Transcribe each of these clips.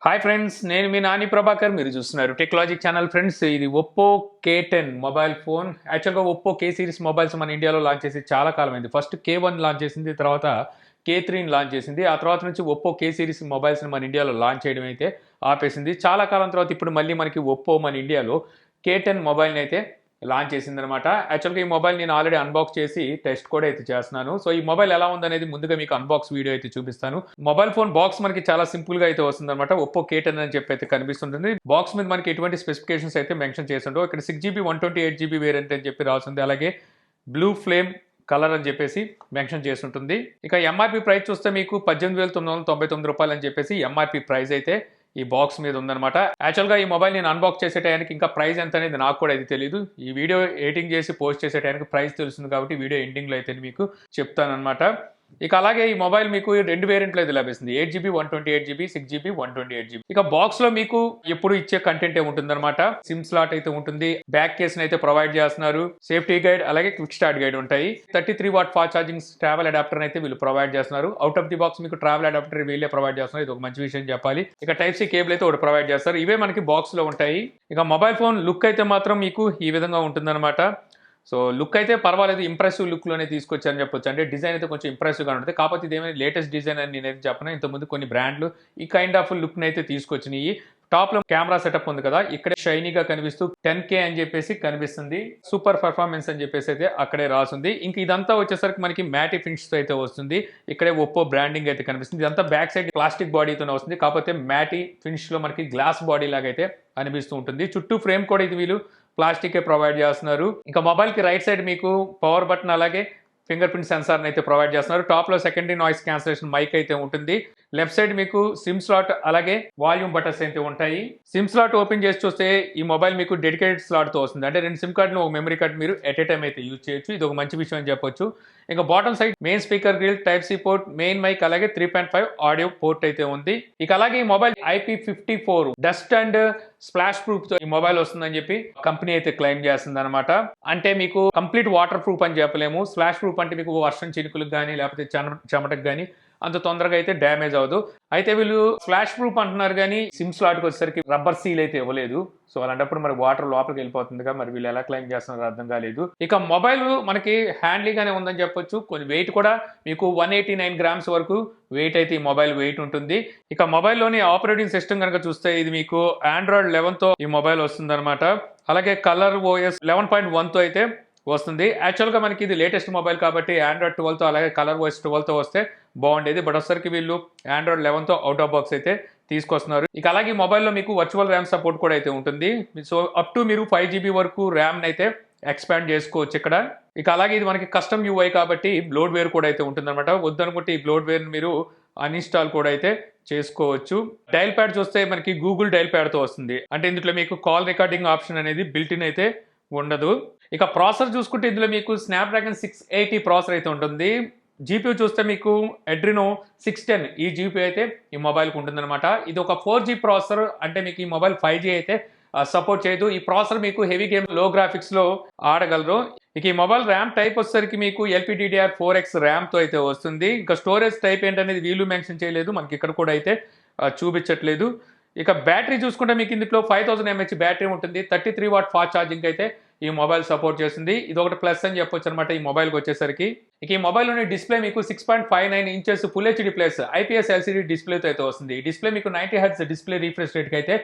Hi friends, నేను మీ నాని ప్రభాకర్. మీరు చూస్తున్నారు టెక్నాలజీ ఛానల్. ఫ్రెండ్స్, ఇది ఒప్పో K10 మొబైల్ ఫోన్. యాక్చువల్గా ఒప్పో K సిరీస్ మొబైల్స్ మన ఇండియాలో లాంచ్ చేసి చాలా కాలం అయింది. ఫస్ట్ K1 లాంచ్ చేసింది, తర్వాత K3 లాంచ్ చేసింది. ఆ తర్వాత నుంచి ఒప్పో K సిరీస్ మొబైల్స్ని మన ఇండియాలో లాంచ్ చేయడం అయితే ఆపేసింది. చాలా కాలం తర్వాత ఇప్పుడు మళ్ళీ మనకి ఒప్పో మన ఇండియాలో K10 మొబైల్ని అయితే లాంచ్ చేసిందనమాట. యాక్చువల్గా ఈ మొబైల్ నేను ఆల్రెడీ అన్బాక్స్ చేసి టెస్ట్ కూడా అయితే చేస్తున్నాను. సో ఈ మొబైల్ ఎలా ఉందనేది ముందుగా మీకు అన్బాక్స్ వీడియో అయితే చూపిస్తాను. మొబైల్ ఫోన్ బాక్స్ మనకి చాలా సింపుల్ గా అయితే వస్తుందన్నమాట. ఒప్పో K10 అని చెప్పి అయితే కనిపిస్తుంటుంది. బాక్స్ మీద మనకి ఎటువంటి స్పెసిఫికేషన్స్ అయితే మెన్షన్ చేస్తుండో. ఇక్కడ 6GB 128GB వేరియంట్ అని చెప్పి రాస్తుంది. అలాగే బ్లూ ఫ్లేమ్ కలర్ అని చెప్పేసి మెన్షన్ చేస్తుంటుంది. ఇక ఎంఆర్పి ప్రైస్ చూస్తే మీకు 18,999 రూపాయలు అని చెప్పేసి ఎంఆర్పి ప్రైస్ అయితే ఈ బాక్స్ మీద ఉందన్నమాట. యాక్చువల్గా ఈ మొబైల్ నేను అన్బాక్స్ చేసే టైంకి ఇంకా ప్రైస్ ఎంత అనేది నాకు కూడా అయితే తెలియదు. ఈ వీడియో ఎడిటింగ్ చేసి పోస్ట్ చేసే టైంకి ప్రైస్ తెలుస్తుంది కాబట్టి వీడియో ఎండింగ్లో అయితే మీకు చెప్తానమాట. ఇక అలాగే ఈ మొబైల్ మీకు రెండు వేరియంట్లు అయితే లభిస్తుంది. 8GB 128GB, 6GB 128GB. ఇక బాక్స్ లో మీకు ఎప్పుడు ఇచ్చే కంటెంట్ ఉంటుందన్నమాట. సిమ్ స్లాట్ అయితే ఉంటుంది, బ్యాక్ కేస్ అయితే ప్రొవైడ్ చేస్తున్నారు, సేఫ్టీ గైడ్ అలాగే క్విక్ స్టార్ట్ గైడ్ ఉంటాయి. 33W fast charging travel adapter అయితే వీళ్ళు ప్రొవైడ్ చేస్తున్నారు. అవుట్ ఆఫ్ ది బాక్స్ మీకు ట్రావెల్ అడాప్టర్ వీళ్ళే ప్రొవైడ్ చేస్తున్నారు. ఇది ఒక మంచి విషయం చెప్పాలి. ఇక టైప్ సి కేబుల్ అయితే ఒకటి ప్రొవైడ్ చేస్తారు. ఇవే మనకి బాక్స్ లో ఉంటాయి. ఇక మొబైల్ ఫోన్ లుక్ అయితే మాత్రం మీకు ఈ విధంగా ఉంటుందన్నమాట. సో లుక్ అయితే పర్వాలేదు, ఇంప్రెసివ్ లుక్లోనే తీసుకొచ్చారని చెప్పొచ్చు. అంటే డిజైన్ అయితే కొంచెం ఇంప్రెసివ్గా ఉంటుంది. కాకపోతే ఇదేమైనా లేటెస్ట్ డిజైన్ అని నేనైతే చెప్పను. ఇంతకుముందు కొన్ని బ్రాండ్లు ఈ కైండ్ ఆఫ్ లుక్ని అయితే తీసుకొచ్చినాయి. టాప్ లో కెమెరా సెటప్ ఉంది కదా, ఇక్కడ షైనీగా కనిపిస్తూ 10K అని చెప్పేసి కనిపిస్తుంది. సూపర్ పర్ఫార్మెన్స్ అని చెప్పేసి అయితే అక్కడే రాసింది. ఇంక ఇదంతా వచ్చేసరికి మనకి మ్యాటి ఫినిష్ తో అయితే వస్తుంది. ఇక్కడే ఒప్పో బ్రాండింగ్ అయితే కనిపిస్తుంది. ఇదంతా బ్యాక్ సైడ్ ప్లాస్టిక్ బాడీతోనే వస్తుంది. కాకపోతే మ్యాటి ఫినిష్ లో మనకి గ్లాస్ బాడీ లాగా అయితే అనిపిస్తూ ఉంటుంది. చుట్టూ ఫ్రేమ్ కూడా ఇది వీళ్ళు ప్లాస్టిక్ ప్రొవైడ్ చేస్తున్నారు. ఇంకా మొబైల్ కి రైట్ సైడ్ మీకు పవర్ బటన్ అలాగే ఫింగర్ ప్రింట్ సెన్సార్ అయితే ప్రొవైడ్ చేస్తున్నారు. టాప్ లో సెకండరీ నాయిస్ క్యాన్సిలేషన్ మైక్ అయితే ఉంటుంది. లెఫ్ట్ సైడ్ మీకు సిమ్ స్లాట్ అలాగే వాల్యూమ్ బటన్స్ అయితే ఉంటాయి. సిమ్ స్లాట్ ఓపెన్ చేసి చూస్తే ఈ మొబైల్ మీకు డెడికేటెడ్ స్లాట్ తో వస్తుంది. అంటే రెండు సిమ్ కార్డులు ఒక మెమరీ కార్డు మీరు ఎట్ ఏ టైం అయితే యూజ్ చేయొచ్చు. ఇది ఒక మంచి విషయం అని చెప్పొచ్చు. ఇంకా bottom side main speaker grille, type C port, main mic అలాగే 3.5 ఆడియో పోర్ట్ అయితే ఉంది. ఇక అలాగే ఈ mobile IP54 dust and splash proof తో ఈ మొబైల్ వస్తుందని చెప్పి కంపెనీ అయితే క్లెయిమ్ చేస్తుంది అనమాట. అంటే మీకు కంప్లీట్ వాటర్ ప్రూఫ్ అని చెప్పలేము. స్ప్లాష్ ప్రూఫ్ అంటే మీకు వర్షం చినుకులకు కానీ లేకపోతే చెమటకు కానీ అంత తొందరగా అయితే డ్యామేజ్ అవ్వదు. అయితే వీళ్ళు ఫ్లాష్ ప్రూఫ్ అంటున్నారు కానీ సిమ్ స్లాట్కి వచ్చేసరికి రబ్బర్ సీల్ అయితే ఇవ్వలేదు. సో అలాంటప్పుడు మరి వాటర్ లోపలికి వెళ్ళిపోతుందిగా, మరి వీళ్ళు ఎలా క్లెయిమ్ చేస్తున్నారో అర్థం కాలేదు. ఇక మొబైల్ మనకి హ్యాండ్లీగానే ఉందని చెప్పొచ్చు. కొన్ని వెయిట్ కూడా మీకు 189 గ్రామ్స్ వరకు వెయిట్ అయితే ఈ మొబైల్ వెయిట్ ఉంటుంది. ఇక మొబైల్లోని ఆపరేటింగ్ సిస్టమ్ కనుక చూస్తే ఇది మీకు Android 11తో ఈ మొబైల్ వస్తుంది అనమాట. అలాగే ColorOS 11.1తో అయితే వస్తుంది. యాక్చువల్గా మనకి ఇది లేటెస్ట్ మొబైల్ కాబట్టి Android 12తో అలాగే ColorOS 12తో వస్తే బాగుండేది. బట్ వచ్చేసరికి వీళ్ళు Android 11తో అవుట్ ఆఫ్ బాక్స్ అయితే తీసుకొస్తున్నారు. ఇక అలాగే ఈ మొబైల్లో మీకు వర్చువల్ ర్యామ్ సపోర్ట్ కూడా అయితే ఉంటుంది. సో అప్ టు మీరు 5GB వరకు ర్యామ్ అయితే ఎక్స్పాండ్ చేసుకోవచ్చు ఇక్కడ. ఇక అలాగే ఇది మనకి కస్టమ్ UI కాబట్టి బ్లోడ్వేర్ కూడా అయితే ఉంటుందన్నమాట. వద్దనుకుంటే ఈ బ్లోడ్వేర్ మీరు అన్ఇన్స్టాల్ కూడా అయితే చేసుకోవచ్చు. డైల్ ప్యాడ్ చూస్తే మనకి గూగుల్ డైల్ ప్యాడ్ తో వస్తుంది. అంటే ఇందులో మీకు కాల్ రికార్డింగ్ ఆప్షన్ అనేది బిల్ట్ ఇన్ అయితే ఉండదు. ఇక ప్రాసెసర్ చూసుకుంటే ఇందులో మీకు స్నాప్డ్రాగన్ 680 ప్రాసెసర్ అయితే ఉంటుంది. జీపీ చూస్తే మీకు Adreno 610 ఈ జీపీ అయితే ఈ మొబైల్కి ఉంటుందన్నమాట. ఇది ఒక 4G ప్రాసెసర్. అంటే మీకు ఈ మొబైల్ 5G అయితే సపోర్ట్ చేయదు. ఈ ప్రాసెసర్ మీకు హెవీ గేమ్ లో గ్రాఫిక్స్ లో ఆడగలరు. ఇక ఈ మొబైల్ ర్యామ్ టైప్ వచ్చేసరికి మీకు LPDDR4X ర్యామ్ తో అయితే వస్తుంది. ఇంకా స్టోరేజ్ టైప్ ఏంటనేది వీళ్ళు మెన్షన్ చేయలేదు, మనకి ఇక్కడ కూడా అయితే చూపించట్లేదు. ఇక బ్యాటరీ చూసుకుంటే మీకు ఇందులో 5000 mAh బ్యాటరీ ఉంటుంది. 33W ఫాస్ట్ ఛార్జింగ్ అయితే ఈ మొబైల్ సపోర్ట్ చేస్తుంది. ఇది ఒకటి ప్లస్ అని చెప్పొచ్చు అనమాట ఈ మొబైల్కి వచ్చేసరికి. ఇక ఈ మొబైల్లోని డిస్ప్లే మీకు 6.59 inches full HD plus IPS LCD డిస్ప్లేతో అయితే వస్తుంది. ఈ డిస్ప్లే మీకు 90Hz డిస్ప్లే రిఫ్రెష్ రేట్కి అయితే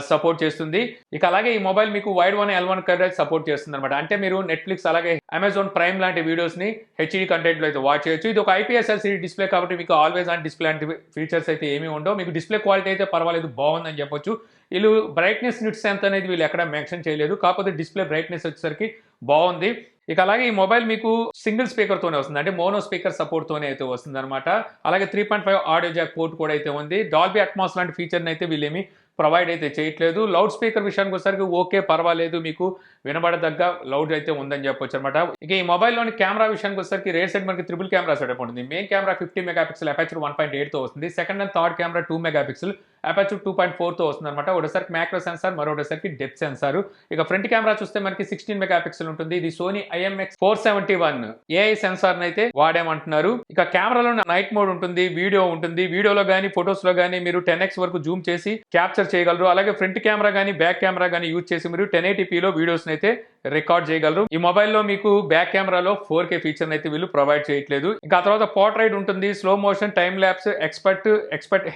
సపోర్ట్ చేస్తుంది. ఇక అలాగే ఈ మొబైల్ మీకు వైడ్ 1 L1 కవరేజ్ సపోర్ట్ చేస్తుంది అనమాట. అంటే మీరు నెట్ఫ్లిక్స్ అలాగే అమెజాన్ ప్రైమ్ లాంటి వీడియోస్ ని హెచ్డి కంటెంట్ లో అయితే వాచ్ చేయొచ్చు. ఇది ఒక IPS LCD డిస్ప్లే కాబట్టి మీకు ఆల్వేస్ ఆన్ డిస్ప్లే లాంటి ఫీచర్స్ అయితే ఏమీ ఉండవు. మీకు డిస్ప్లే క్వాలిటీ అయితే పర్వాలేదు, బాగుందని చెప్పొచ్చు. వీళ్ళు బ్రైట్నెస్ నిట్స్ ఎంత అనేది వీళ్ళు ఎక్కడ మెన్షన్ చేయలేదు. కాకపోతే డిస్ప్లే బ్రైట్నెస్ వచ్చేసరికి బాగుంది. ఇక అలాగే ఈ మొబైల్ మీకు సింగిల్ స్పీకర్ తోనే వస్తుంది. అంటే మోనో స్పీకర్ సపోర్ట్ తోనే అయితే వస్తుంది అనమాట. అలాగే 3.5 ఆడియో జాక్ పోర్ట్ కూడా అయితే ఉంది. డాల్బీ అట్మాస్ లాంటి ఫీచర్ అయితే వీళ్ళేమి ప్రొవైడ్ అయితే చేయట్లేదు. లౌడ్ స్పీకర్ విషయానికి వచ్చేసరికి ఓకే, పర్వాలేదు, మీకు వినబడదగ్గ లౌడ్ అయితే ఉందని చెప్పొచ్చు అనమాట. ఇక ఈ మొబైల్లోని కెమెరా విషయానికి వచ్చేసరికి రేర్ సైడ్ మనకి ట్రిపుల్ కెమెరా సెటప్ ఉంటుంది. మెయిన్ కెమెరా 50 మెగాపిక్సెల్ అపర్చర్ 1.8తో వస్తుంది. Second and third camera 2 megapixel aperture 2.4తో వస్తుంది అనమాట. ఒకటేసరికి మ్యాక్రో సెన్సార్, మరొకటిసరికి డెప్త్ సెన్సార్. ఇక ఫ్రంట్ కెమెరా చూస్తే మనకి 16 మెగాపిక్సెల్ ఉంటుంది. ఇది సోనీ IMX 471 AI సెన్సార్ అయితే వాడామంటున్నారు. ఇక కెమెరాలో నైట్ మోడ్ ఉంటుంది, వీడియో ఉంటుంది. వీడియోలో కానీ ఫొటోస్ లో కానీ మీరు 10x వరకు జూమ్ చేసి క్యాప్చర్ చేయగలరు. అలాగే ఫ్రంట్ కెమెరా కానీ బ్యాక్ కెమెరా కానీ యూజ్ చేసి మీరు 1080pలో వీడియోస్ అయితే రికార్డ్ చేయగలరు. ఈ మొబైల్లో మీకు బ్యాక్ కెమెరాలో 4K ఫీచర్ అయితే వీళ్ళు ప్రొవైడ్ చేయట్లేదు. ఇంకా తర్వాత పోర్ట్రైట్ ఉంటుంది, slow motion, time lapse, expert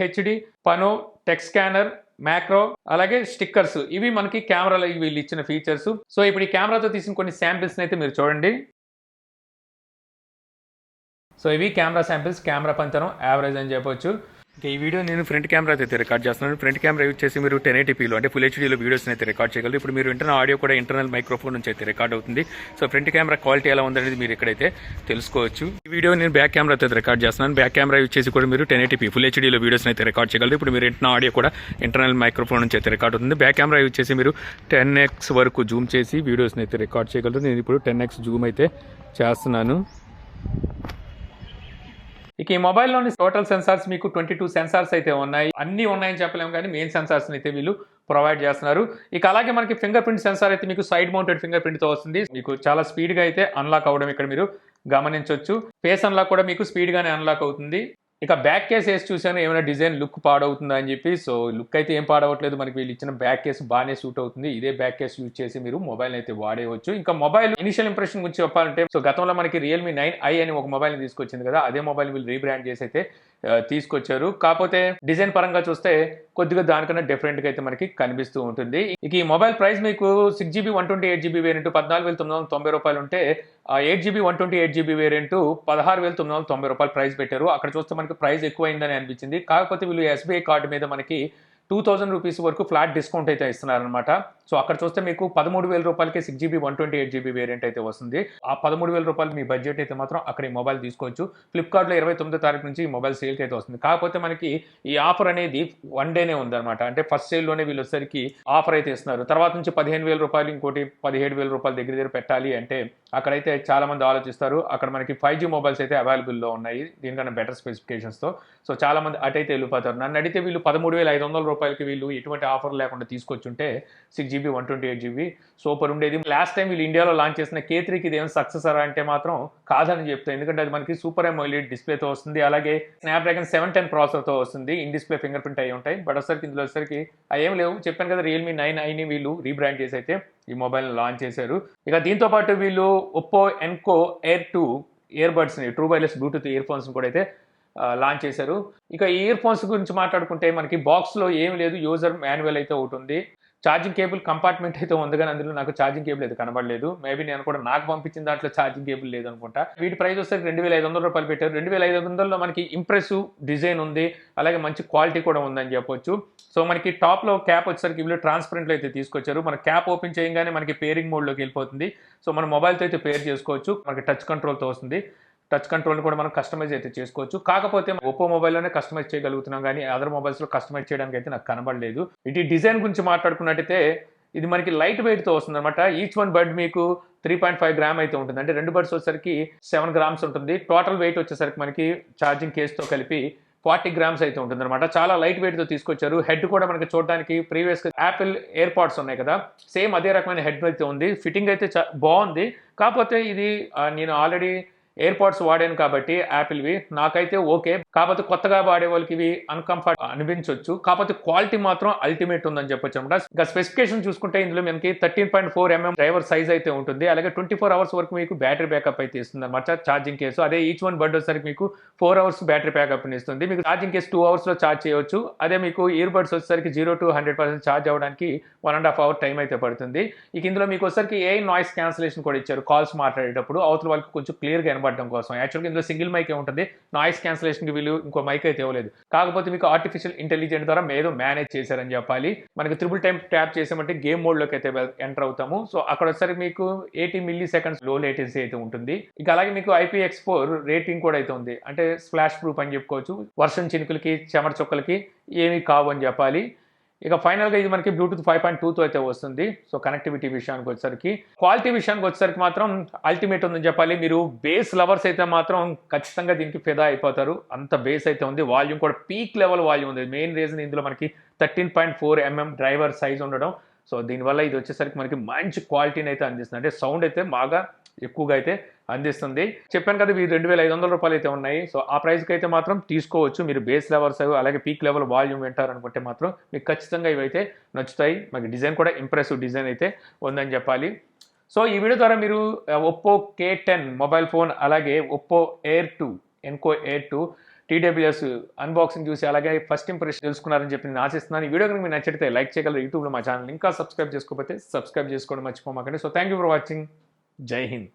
HD, pano, text scanner, macro, అలాగే స్టిక్కర్స్. ఇవి మనకి కెమెరాలో వీళ్ళు ఇచ్చిన ఫీచర్స్. సో ఇప్పుడు ఈ కెమెరాతో తీసిన కొన్ని శాంపిల్స్ అయితే మీరు చూడండి. సో ఇవి కెమెరా శాంపిల్స్. కెమెరా పనితనం యావరేజ్ అని చెప్పొచ్చు. ఇంకా ఈ వీడియో నేను ఫ్రంట్ కెమెరా అయితే రికార్డ్ చేస్తున్నాను. ఫ్రంట్ కెమెరా యూజ్ చేసి మీరు 1080pలో అంటే ఫుల్ హెచ్డీలో వీడియోస్ అయితే రికార్డ్ చేయగలరు. ఇప్పుడు మీరు వింటున్న ఆడియో కూడా ఇంటర్నల్ మైక్రోఫోన్ నుంచి అయితే రికార్డ్ అవుతుంది. సో ఫ్రంట్ కెమెరా క్వాలిటీ ఎలా ఉందనేది మీరు ఇక్కడైతే తెలుసుకోవచ్చు. ఈ వీడియో నేను బ్యాక్ కెమెరా అయితే రికార్డ్ చేస్తున్నాను. బ్యాక్ కెమెరా యూజ్ చేసి కూడా మీరు 1080p ఫుల్ హెచ్డీలో వీడియోస్ అయితే రికార్డ్ చేయగలరు. ఇప్పుడు మీరు వింటున్న ఆడియో కూడా ఇంటర్నల్ మైక్రోఫోన్ నుంచి అయితే రికార్డ్ అవుతుంది. బ్యాక్ కెమెరా యూజ్ చేసి మీరు 10x వరకు జూమ్ చేసి వీడియోస్ అయితే రికార్డ్ చేయగలరు. నేను ఇప్పుడు 10x జూమ్ అయితే చేస్తున్నాను. ఇక ఈ మొబైల్లోని టోటల్ సెన్సార్స్ మీకు 22 సెన్సార్స్ అయితే ఉన్నాయి. అన్నీ ఉన్నాయని చెప్పలేము, కానీ మెయిన్ సెన్సార్స్ అయితే వీళ్ళు ప్రొవైడ్ చేస్తున్నారు. ఇక అలాగే మనకి ఫింగర్ ప్రింట్ సెన్సార్ అయితే మీకు సైడ్ మౌంటెడ్ ఫింగర్ ప్రింట్తో వస్తుంది. మీకు చాలా స్పీడ్గా అయితే అన్లాక్ అవ్వడం ఇక్కడ మీరు గమనించవచ్చు. ఫేస్ అన్లాక్ కూడా మీకు స్పీడ్గానే అన్లాక్ అవుతుంది. ఇక బ్యాక్ కేస్ వేసి చూసాను ఏమైనా డిజైన్ లుక్ పాడవుతుందా అని చెప్పి. సో లుక్ అయితే ఏం పాడవట్లేదు. మనకి వీళ్ళు ఇచ్చిన బ్యాక్ కేసు బాగానే సూట్ అవుతుంది. ఇదే బ్యాక్ కేసు యూజ్ చేసి మీరు మొబైల్ అయితే వాడేయవచ్చు. ఇంకా మొబైల్ ఇనిషియల్ ఇంప్రెషన్ గురించి చెప్పాలంటే, సో గతంలో మనకి రియల్మీ 9i అని ఒక మొబైల్ తీసుకొచ్చింది కదా, అదే మొబైల్ వీళ్ళు రీబ్రాండ్ చేసి అయితే తీసుకొచ్చారు. కాకపోతే డిజైన్ పరంగా చూస్తే కొద్దిగా దానికన్నా డిఫరెంట్గా అయితే మనకి కనిపిస్తూ ఉంటుంది. ఇక ఈ మొబైల్ ప్రైస్ మీకు 6GB 128GB వేరియంట్ 14,990 రూపాయలు ఉంటే 8GB 128GB వేరియంట్ 16,990 రూపాయలు ప్రైస్ పెట్టారు. అక్కడ చూస్తే మనకి ప్రైస్ ఎక్కువైందని అనిపించింది. కాకపోతే వీళ్ళు SBI కార్డు మీద మనకి 2,000 రూపీస్ వరకు ఫ్లాట్ డిస్కౌంట్ అయితే ఇస్తున్నారనమాట. సో అక్కడ చూస్తే మీకు 13,000 రూపాయలకి 6GB 128GB వేరియంట్ అయితే వస్తుంది. ఆ 13,000 రూపాయలు మీ బడ్జెట్ అయితే మాత్రం అక్కడ ఈ మొబైల్ తీసుకోవచ్చు. ఫ్లిప్కార్ట్లో 29వ తారీఖు నుంచి ఈ మొబైల్ సేల్కి అయితే వస్తుంది. కాకపోతే మనకి ఈ ఆఫర్ అనేది 1 డేనే ఉందన్నమాట. అంటే ఫస్ట్ సేల్లోనే వీళ్ళు వచ్చేసరికి ఆఫర్ అయితే ఇస్తున్నారు. తర్వాత నుంచి 15,000 రూపాయలు, ఇంకోటి 17,000 రూపాయలు దగ్గర పెట్టాలి అంటే అక్కడైతే చాలా మంది ఆలోచిస్తారు. అక్కడ మనకి 5G మొబైల్స్ అయితే అవైలబుల్లో ఉన్నాయి దీనికన్నా బెటర్ స్పెసిఫికేషన్స్తో. సో చాలా మంది అటైతే వెళ్ళిపోతారు. నన్ను అడిగితే వీళ్ళు 13,500 రూపాయలకి వీళ్ళు ఎటువంటి ఆఫర్ లేకుండా తీసుకొచ్చుంటే 6GB 128GB సూపర్ ఉండేది. లాస్ట్ టైం వీళ్ళు ఇండియాలో లాంచ్ చేసిన K3కి ఇది ఏమైనా సక్సెస్ అంటే మాత్రం కాదని చెప్తాను. ఎందుకంటే అది మనకి సూపర్ AMOLED డిస్ప్లేతో వస్తుంది. అలాగే స్నాప్డ్రాగన్ 710 ప్రాసెసర్తో వస్తుంది. ఇన్ డిస్ప్లే ఫింగర్ ప్రింట్ అయి ఉంటాయి. బట్ వచ్చరికి ఇందులో వచ్చరికి ఏం లేవు. చెప్పాను కదా, రియల్మీ 9iని వీళ్ళు రీబ్రాండ్ చేసి అయితే ఈ మొబైల్ లాంచ్ చేశారు. ఇక దీంతో పాటు వీళ్ళు OPPO Enco Air2 ఇయర్ బడ్స్ని, true wireless Bluetooth earphones కూడా అయితే లాంచ్ చేశారు. ఇక ఈ ఇయర్ ఫోన్స్ గురించి మాట్లాడుకుంటే మనకి బాక్స్లో ఏం లేదు, యూజర్ మాన్యువల్ అయితే ఒకటి ఉంది. ఛార్జింగ్ కేబుల్ కంపార్ట్మెంట్ అయితే ఉంది, కానీ అందులో నాకు ఛార్జింగ్ కేబుల్ అయితే కనబడలేదు. మేబీ నేను కూడా నాకు పంపించిన దాంట్లో ఛార్జింగ్ కేబుల్ లేదనుకుంటా. వీటి ప్రైస్ వస్తే 2,500 రూపాయలు పెట్టారు. 2,500లో మనకి ఇంప్రెసివ్ డిజైన్ ఉంది, అలాగే మంచి క్వాలిటీ కూడా ఉందని చెప్పొచ్చు. సో మనకి టాప్లో క్యాప్ వచ్చేసరికి వీళ్ళు ట్రాన్స్పరెంట్లో అయితే తీసుకొచ్చారు. మన క్యాప్ ఓపెన్ చేయగానే మనకి పేరింగ్ మోడ్లోకి వెళ్ళిపోతుంది. సో మన మొబైల్తో అయితే పేర్ చేసుకోవచ్చు. మనకి టచ్ కంట్రోల్తో వస్తుంది. టచ్ కంట్రోల్ కూడా మనం కస్టమైజ్ అయితే చేసుకోవచ్చు. కాకపోతే OPPO మొబైల్లోనే కస్టమైజ్ చేయగలుగుతున్నాం, కానీ అదర్ మొబైల్స్లో కస్టమైజ్ చేయడానికి అయితే నాకు కనబడలేదు. ఇటు డిజైన్ గురించి మాట్లాడుకున్నట్టయితే ఇది మనకి లైట్ వెయిట్తో వస్తుంది అనమాట. ఈచ్ వన్ బడ్ మీకు 3.5 గ్రామ్ అయితే ఉంటుంది. అంటే 2 బడ్స్ వచ్చేసరికి 7 గ్రామ్స్ ఉంటుంది. టోటల్ వెయిట్ వచ్చేసరికి మనకి ఛార్జింగ్ కేస్తో కలిపి 40 గ్రామ్స్ అయితే ఉంటుంది అనమాట. చాలా లైట్ వెయిట్తో తీసుకొచ్చారు. హెడ్ కూడా మనకి చూడడానికి ప్రీవియస్గా యాపిల్ ఎయిర్ పాడ్స్ ఉన్నాయి కదా, సేమ్ అదే రకమైన హెడ్ అయితే ఉంది. ఫిట్టింగ్ అయితే బాగుంది. కాకపోతే ఇది నేను ఆల్రెడీ ఎయిర్ పాడ్స్ వాడాను కాబట్టి యాపిల్వి నాకైతే ఓకే. కాకపోతే కొత్తగా వాడే వాళ్ళకి ఇవి అన్కంఫర్ట్ అనిపించవచ్చు. కాకపోతే క్వాలిటీ మాత్రం అల్టిమేట్ ఉందని చెప్పొచ్చు అనమాట. ఇంకా స్పెసిఫికేషన్ చూసుకుంటే ఇందులో మనకి 13.4mm డ్రైవర్ సైజ్ అయితే ఉంటుంది. అలాగే 24 అవర్స్ వరకు మీకు బ్యాటరీ బ్యాకప్ అయితే ఇస్తుంది అనమాట ఛార్జింగ్ కేసు. అదే ఈచ్ వన్ బడ్ వచ్చేసరికి మీకు 4 అవర్స్ బ్యాటరీ బ్యాకప్ ఇస్తుంది. మీకు ఛార్జింగ్ కేసు 2 అవర్స్లో ఛార్జ్ చేయవచ్చు. అదే మీకు ఇయర్ బడ్స్ వచ్చేసరికి 0 to 100% ఛార్జ్ అవ్వడానికి 1.5 అవర్ టైం అయితే పడుతుంది. ఇక ఇందులో మీకు వచ్చేసరికి ఏ నాయిస్ క్యాన్సిలేషన్ కూడా ఇచ్చారు. కాల్స్ మాట్లాడేటప్పుడు అవతల వాళ్ళకి కొంచెం క్లియర్గా వినబడడం కోసం. యాక్చువల్గా ఇందులో సింగిల్ మైక్ ఉంటుంది. నాయిస్ క్యాన్సిలేషన్కి వీళ్ళు ఇంకో మైక్ అయితే ఇవ్వలేదు. కాకపోతే మీకు ఆర్టిఫిషియల్ ఇంటెలిజెంట్ ద్వారా ఏదో మేనేజ్ చేశారని చెప్పాలి. మనకి త్రిబుల్ టైం ట్యాప్ చేసామంటే గేమ్ మోడ్లోకి అయితే ఎంటర్ అవుతాము. సో అక్కడ వచ్చేసరికి మీకు 80 milliseconds లో లేటెన్సీ అయితే ఉంటుంది. ఇక అలాగే మీకు IPX4 రేటింగ్ కూడా అయితే ఉంది. అంటే స్ప్లాష్ ప్రూఫ్ అని చెప్పుకోవచ్చు. వర్షం చినుకులకి చెమట చుక్కలకి ఏమీ కావు అని చెప్పాలి. ఇక ఫైనల్గా ఇది మనకి బ్లూటూత్ 5.2తో అయితే వస్తుంది. సో కనెక్టివిటీ విషయానికి వచ్చేసరికి, క్వాలిటీ విషయానికి వచ్చేసరికి మాత్రం అల్టిమేట్ ఉందని చెప్పాలి. మీరు బేస్ లవర్స్ అయితే మాత్రం ఖచ్చితంగా దీనికి ఫిదా అయిపోతారు. అంత బేస్ అయితే ఉంది. వాల్యూమ్ కూడా పీక్ లెవెల్ వాల్యూమ్ ఉంది. మెయిన్ రీజన్ ఇందులో మనకి 13.4 mm డ్రైవర్ సైజ్ ఉండడం. సో దీనివల్ల ఇది వచ్చేసరికి మనకి మంచి క్వాలిటీని అయితే అందిస్తుంది. అంటే సౌండ్ అయితే బాగా ఎక్కువగా అయితే అందిస్తుంది. చెప్పాను కదా ఇవి 2500 రూపాయలు అయితే ఉన్నాయి. సో ఆ ప్రైస్కి అయితే మాత్రం తీసుకోవచ్చు. మీరు బేస్ లెవెల్స్ అలాగే పీక్ లెవెల్ వాల్యూమ్ వింటారనుకుంటే మాత్రం మీకు ఖచ్చితంగా ఇవైతే నచ్చుతాయి. మనకి డిజైన్ కూడా ఇంప్రెసివ్ డిజైన్ అయితే ఉందని చెప్పాలి. సో ఈ వీడియో ద్వారా మీరు ఒప్పో K10 మొబైల్ ఫోన్ అలాగే Oppo Air2 Enco Air2 TWS unboxing చూసి అలాగే ఫస్ట్ ఇంప్రెషన్ తెలుసుకున్నారని చెప్పి నేను ఆశిస్తున్నాను. ఈ వీడియో కనుక మీకు నచ్చితే లైక్ చేయగలరు. యూట్యూబ్లో మా ఛానల్ ఇంకా సబ్స్క్రైబ్ చేసుకోకపోతే సబ్స్క్రైబ్ చేసుకోవడం మర్చిపోమాకండి. So thank you for watching. జై హింద్.